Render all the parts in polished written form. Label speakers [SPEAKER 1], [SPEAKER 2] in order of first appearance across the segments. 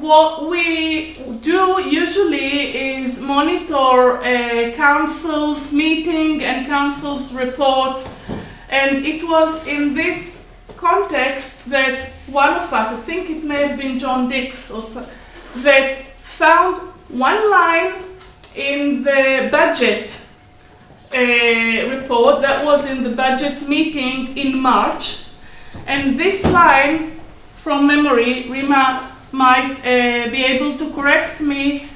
[SPEAKER 1] what we do usually is monitor council's meeting and council's reports, and it was in this context that one of us, I think it may have been John Dix, that found one line in the budget report that was in the budget meeting in March, and this line, from memory, Rima might be able to correct me,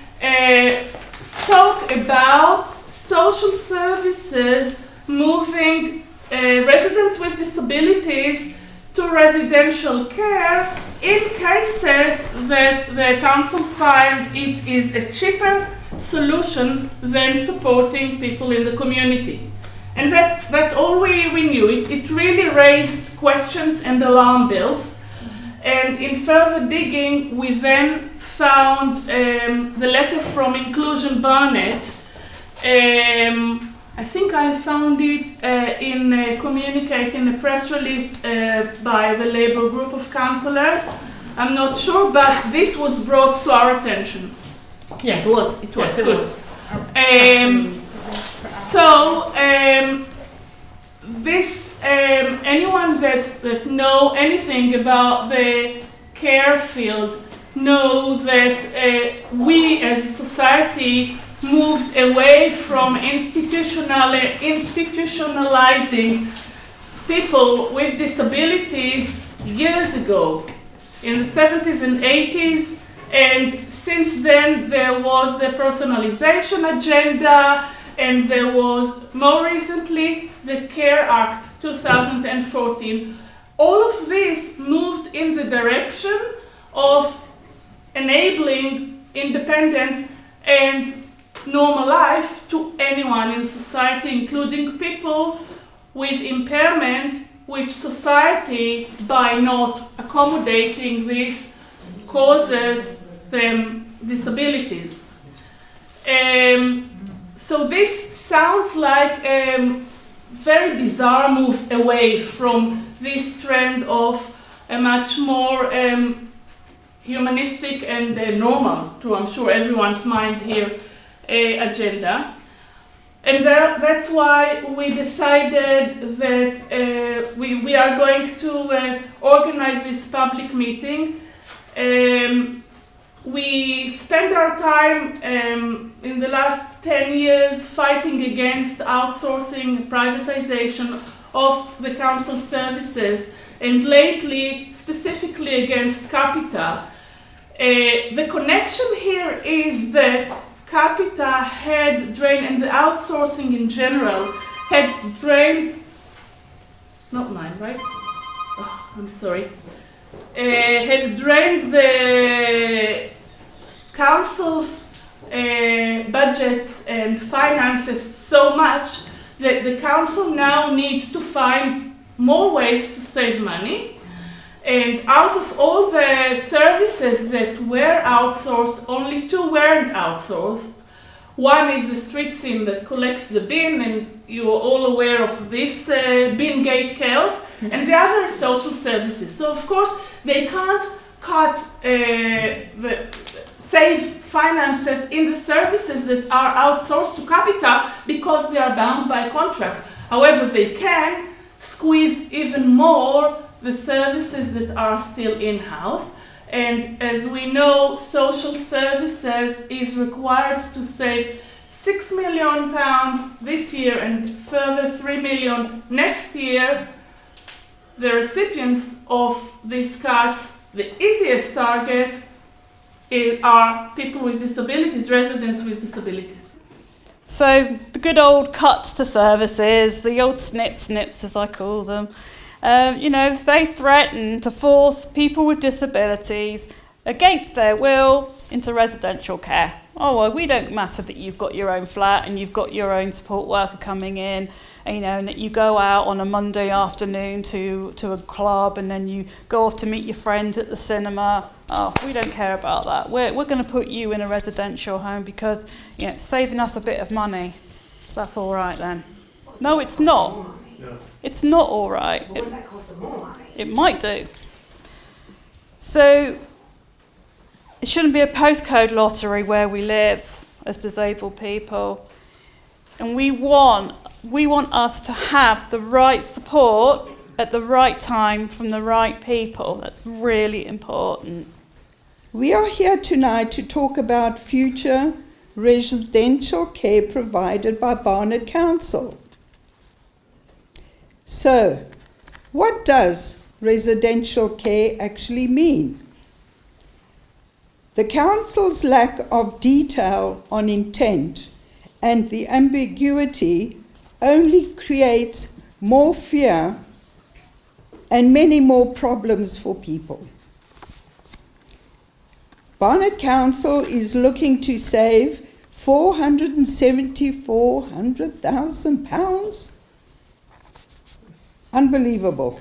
[SPEAKER 1] spoke about social services moving residents with disabilities to residential care in cases that the council find it is a cheaper solution than supporting people in the community. And that's all we knew. It really raised questions and alarm bells. And in further digging, we then found the letter from Inclusion Barnet. I think I found it in a communique in a press release by the Labour group of councillors. I'm not sure, but this was brought to our attention.
[SPEAKER 2] Yeah,
[SPEAKER 1] it was
[SPEAKER 2] yes,
[SPEAKER 1] good.
[SPEAKER 2] It was.
[SPEAKER 1] So this anyone that know anything about the care field know that we as a society moved away from institutionalizing people with disabilities years ago, in the 70s and 80s, and since then there was the personalization agenda, and there was more recently the Care Act 2014. All of this moved in the direction of enabling independence and normal life to anyone in society, including people with impairment, which society, by not accommodating this, causes them disabilities. So this sounds like a very bizarre move away from this trend of a much more humanistic and normal, to I'm sure everyone's mind here, agenda. And that's why we decided that we are going to organize this public meeting. We spent our time in the last 10 years fighting against outsourcing, privatization of the council services, and lately specifically against Capita. The connection here is that Capita had drained, and the outsourcing in general had drained, not mine, right? Oh, I'm sorry. Had drained the council's budgets and finances so much that the council now needs to find more ways to save money. And out of all the services that were outsourced, only two weren't outsourced. One is the street scene that collects the bin, and you're all aware of this bin gate chaos, and the other is social services. So of course they can't cut save finances in the services that are outsourced to Capita because they are bound by contract. However, they can squeeze even more the services that are still in-house. And as we know, social services is required to save £6 million this year and further £3 million next year. The recipients of these cuts, the easiest target are people with disabilities, residents with disabilities.
[SPEAKER 3] So the good old cuts to services, the old snips as I call them, they threaten to force people with disabilities against their will into residential care. Oh, well, we don't matter that you've got your own flat and you've got your own support worker coming in, and that you go out on a Monday afternoon to a club and then you go off to meet your friends at the cinema. Oh, we don't care about that. We're going to put you in a residential home because it's saving us a bit of money. That's all right then. No, it's not. It's not all right.
[SPEAKER 2] Wouldn't that cost them more money?
[SPEAKER 3] It might do. So It shouldn't be a postcode lottery where we live as disabled people. And we want us to have the right support at the right time from the right people. That's really important.
[SPEAKER 4] We are here tonight to talk about future residential care provided by Barnet Council. So, what does residential care actually mean? The Council's lack of detail on intent and the ambiguity only creates more fear and many more problems for people. Barnet Council is looking to save £474,000. Unbelievable.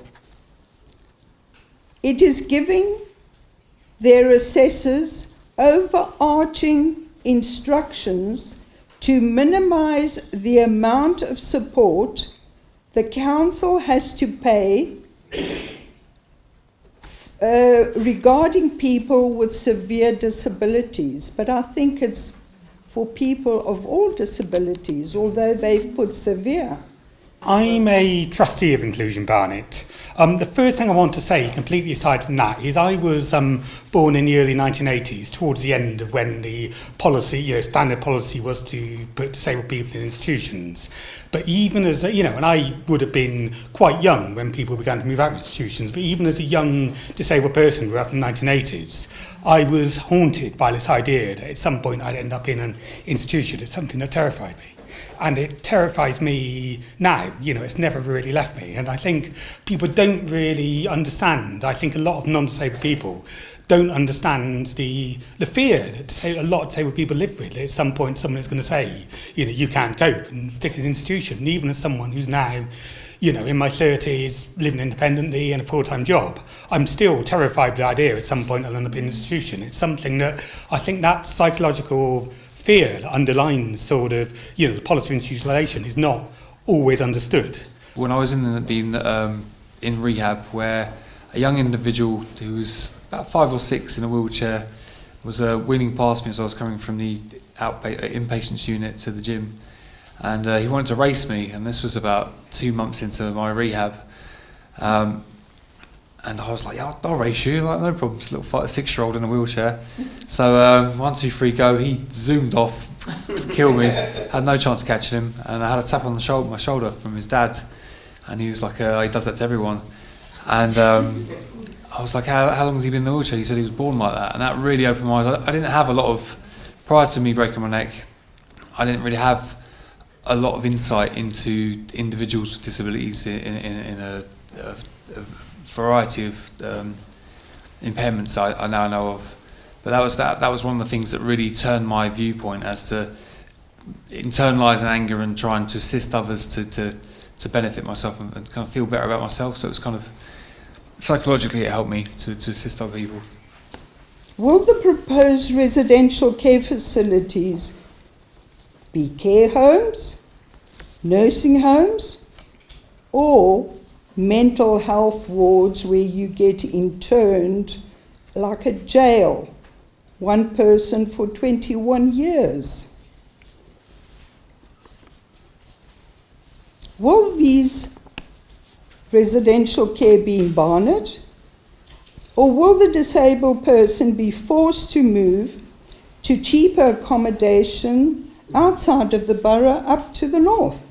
[SPEAKER 4] It is giving their assessors overarching instructions to minimise the amount of support the council has to pay regarding people with severe disabilities. But I think it's for people of all disabilities, although they've put severe.
[SPEAKER 5] I'm a trustee of Inclusion Barnet. The first thing I want to say, completely aside from that, is I was born in the early 1980s, towards the end of when the policy, standard policy was to put disabled people in institutions. But even as, and I would have been quite young when people began to move out of institutions, but even as a young disabled person grew up in the 1980s, I was haunted by this idea that at some point I'd end up in an institution. It's something that terrified me. And it terrifies me now, it's never really left me. And I think people don't really understand. I think a lot of non-disabled people don't understand the fear that a lot of disabled people live with. At some point, someone is going to say, you can't cope and stick in an institution. And even as someone who's now, in my 30s, living independently and a full-time job, I'm still terrified by the idea at some point I'll end up in an institution. It's something that I think that psychological fear that underlines sort of, the policy of institutionalisation is not always understood.
[SPEAKER 6] When I was in rehab, where a young individual who was about 5 or 6 in a wheelchair was wheeling past me as I was coming from the inpatients unit to the gym, and he wanted to race me, and this was about 2 months into my rehab. And I was like, yeah, I'll race you, like, no problem. It's a little 6-year-old in a wheelchair. So 1, 2, 3, go. He zoomed off, killed me. Had no chance of catching him. And I had a tap on my shoulder from his dad. And he was like, he does that to everyone. And I was like, how long has he been in the wheelchair? He said he was born like that. And that really opened my eyes. I didn't have a lot of, prior to me breaking my neck, I didn't really have a lot of insight into individuals with disabilities in a variety of impairments I now know of, but that was one of the things that really turned my viewpoint as to internalising anger and trying to assist others to benefit myself and kind of feel better about myself. So it was kind of psychologically it helped me to assist other people.
[SPEAKER 4] Will the proposed residential care facilities be care homes, nursing homes, or mental health wards where you get interned like a jail, one person for 21 years? Will these residential care be in Barnet, or will the disabled person be forced to move to cheaper accommodation outside of the borough up to the north?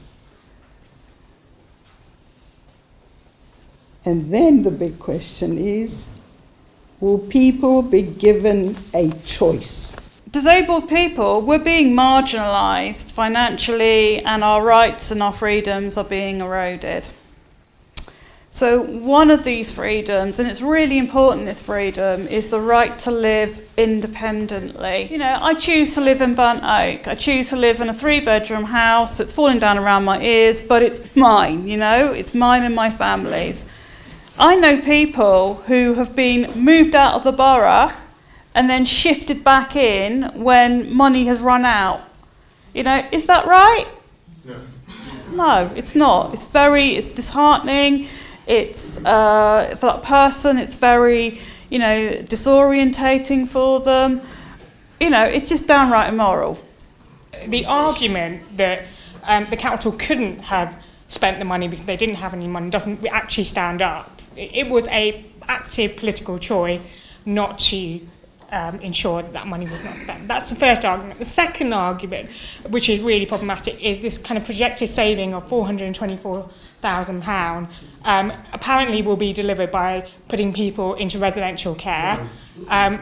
[SPEAKER 4] And then the big question is, will people be given a choice?
[SPEAKER 3] Disabled people, we're being marginalised financially, and our rights and our freedoms are being eroded. So one of these freedoms, and it's really important, this freedom, is the right to live independently. I choose to live in Burnt Oak. I choose to live in a 3-bedroom house that's falling down around my ears, but it's mine, it's mine and my family's. I know people who have been moved out of the borough and then shifted back in when money has run out. Is that right? No, it's not. It's disheartening. It's for that person, it's very, you know, disorientating for them. You know, it's just downright immoral.
[SPEAKER 2] The argument that the council couldn't have spent the money because they didn't have any money doesn't actually stand up. It was an active political choice not to ensure that money was not spent. That's the first argument. The second argument, which is really problematic, is this kind of projected saving of £424,000 apparently will be delivered by putting people into residential care.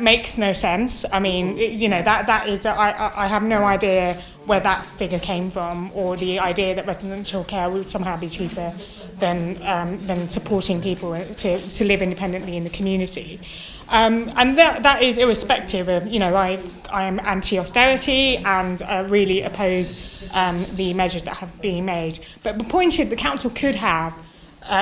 [SPEAKER 2] Makes no sense. I mean, you know, that is, I have no idea where that figure came from, or the idea that residential care would somehow be cheaper than supporting people to live independently in the community. And that is irrespective of, you know, I am anti-austerity and really oppose the measures that have been made. But the point is the council could have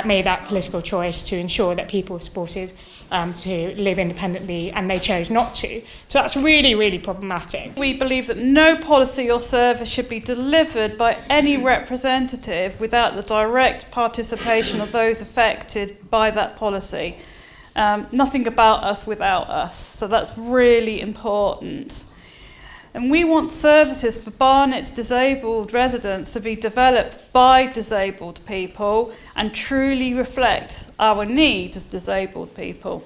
[SPEAKER 2] made that political choice to ensure that people were supported to live independently, and they chose not to. So that's really, really problematic.
[SPEAKER 3] We believe that no policy or service should be delivered by any representative without the direct participation of those affected by that policy. Nothing about us without us. So that's really important. And we want services for Barnet's disabled residents to be developed by disabled people and truly reflect our needs as disabled people.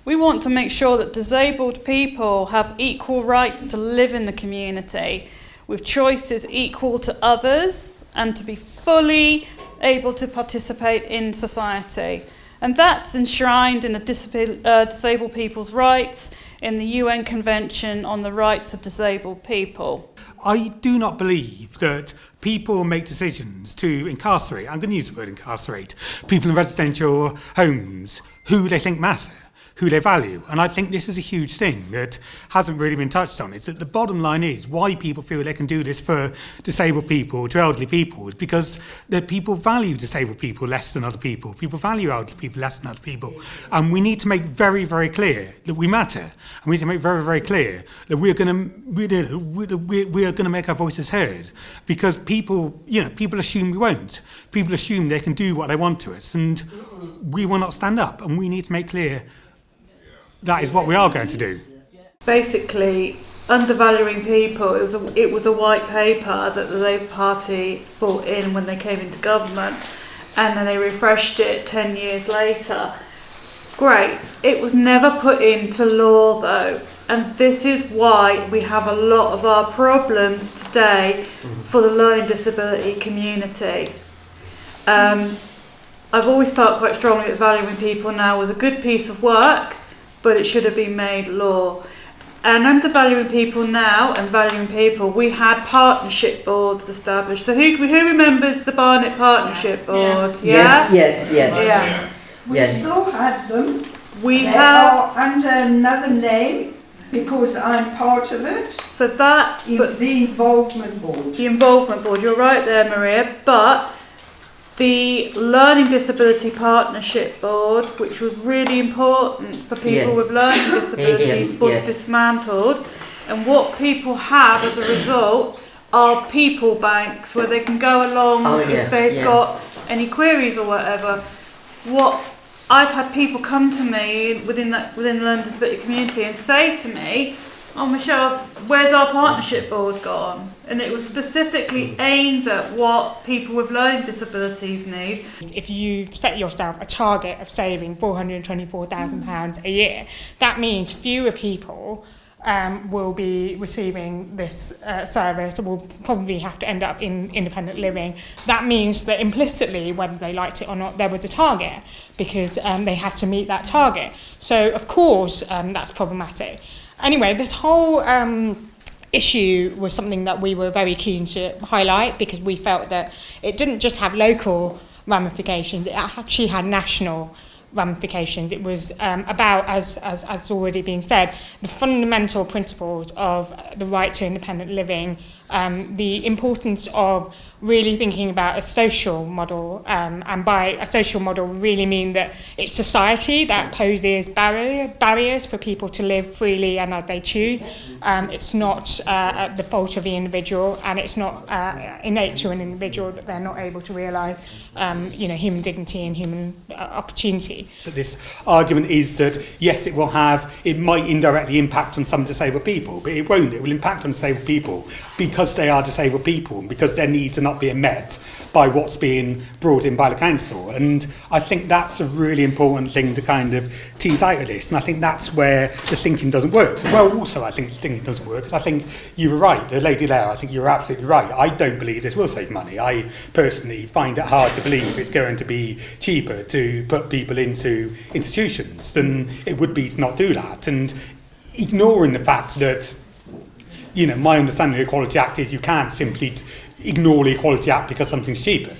[SPEAKER 3] We want to make sure that disabled people have equal rights to live in the community with choices equal to others and to be fully able to participate in society. And that's enshrined in the Disabled People's Rights in the UN Convention on the Rights of Disabled People.
[SPEAKER 5] I do not believe that people make decisions to incarcerate, I'm going to use the word incarcerate, people in residential homes who they think matter, who they value. And I think this is a huge thing that hasn't really been touched on. It's that the bottom line is why people feel they can do this for disabled people, to elderly people, is because the people value disabled people less than other people. People value elderly people less than other people. And we need to make very, very clear that we matter. And we need to make very, very clear that we are going to make our voices heard, because people, you know, people assume we won't. People assume they can do what they want to us, and we will not stand up. And we need to make clear that is what we are going to do.
[SPEAKER 3] Basically, undervaluing people, it was a white paper that the Labour Party brought in when they came into government, and then they refreshed it 10 years later. Great. It was never put into law though, and this is why we have a lot of our problems today for the learning disability community. I've always felt quite strongly that valuing people now was a good piece of work, but it should have been made law. And undervaluing people now and valuing people, we had partnership boards established. So who remembers the Barnet Partnership Board? Yeah?
[SPEAKER 7] Yes.
[SPEAKER 4] We still have them.
[SPEAKER 3] We
[SPEAKER 4] They
[SPEAKER 3] have.
[SPEAKER 4] are under another name because I'm part of it.
[SPEAKER 3] So that, but
[SPEAKER 4] The Involvement Board.
[SPEAKER 3] the Involvement Board, you're right there, Maria, but the Learning Disability Partnership Board, which was really important for people with learning disabilities, was dismantled. And what people have as a result are people banks where they can go along if they've got any queries or whatever. What I've had people come to me within the learning disability community and say to me, "Oh, Michelle, where's our partnership board gone?" And it was specifically aimed at what people with learning disabilities need.
[SPEAKER 2] If you set yourself a target of saving £424,000 a year, that means fewer people will be receiving this service, or will probably have to end up in independent living. That means that implicitly, whether they liked it or not, there was a target, because they had to meet that target. So, of course, that's problematic. Anyway, this whole issue was something that we were very keen to highlight, because we felt that it didn't just have local ramifications, it actually had national ramifications. It was about, as already been said, the fundamental principles of the right to independent living the importance of really thinking about a social model, and by a social model really mean that it's society that poses barriers for people to live freely and as they choose. It's not the fault of the individual, and it's not innate to an individual that they're not able to realise human dignity and human opportunity.
[SPEAKER 5] This argument is that yes, it might indirectly impact on some disabled people, but it won't. It will impact on disabled people because they are disabled people and because their needs are not being met by what's being brought in by the council. And I think that's a really important thing to kind of tease out of this. And I think that's where the thinking doesn't work. Well, also, I think the thinking doesn't work because I think you were right. The lady there, I think you were absolutely right. I don't believe this will save money. I personally find it hard to believe it's going to be cheaper to put people into institutions than it would be to not do that. And ignoring the fact that, my understanding of the Equality Act is you can't simply ignore the Equality Act because something's cheaper.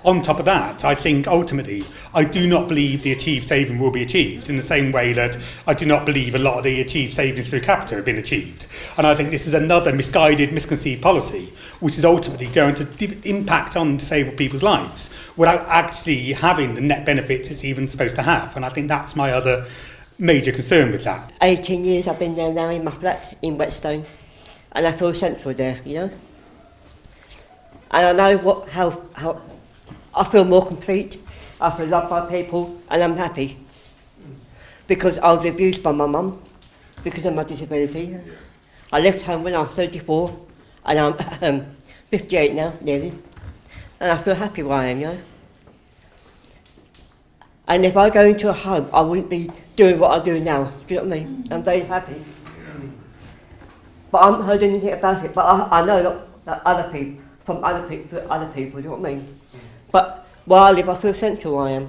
[SPEAKER 5] On top of that, I think ultimately, I do not believe the achieved saving will be achieved in the same way that I do not believe a lot of the achieved savings through capita have been achieved. And I think this is another misguided, misconceived policy, which is ultimately going to impact on disabled people's lives without actually having the net benefits it's even supposed to have. And I think that's my other major concern with that.
[SPEAKER 7] 18 years I've been there now in my flat in Whetstone, and I feel central there, And I know how I feel more complete, I feel loved by people, and I'm happy. Because I was abused by my mum because of my disability. I left home when I was 34, and I'm 58 now, nearly. And I feel happy where I am, And if I go into a home, I wouldn't be doing what I do now. Do you know what I mean? I'm very happy. But I haven't heard anything about it. But I know that other people, do you know what I mean? But where I live, I feel central where I am,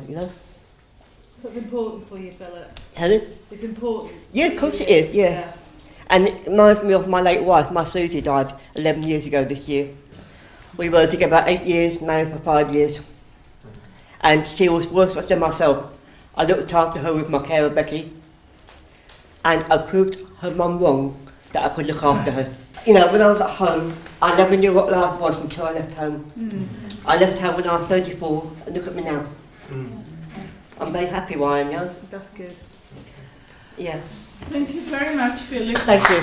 [SPEAKER 3] That's important for you, Phillip.
[SPEAKER 7] Helen?
[SPEAKER 3] It's important.
[SPEAKER 7] Yeah, of course it is, yeah. And it reminds me of my late wife. My Susie died 11 years ago this year. We were together about 8 years, married for 5 years. And she was worse than myself. I looked after her with my carer, Becky, and I proved her mum wrong that I could look after her. When I was at home, I never knew what life was until I left home. I left home when I was 34, and look at me now. I'm very happy where I am,
[SPEAKER 3] That's good.
[SPEAKER 7] Yeah.
[SPEAKER 1] Thank you very much, Phillip.
[SPEAKER 7] Thank you.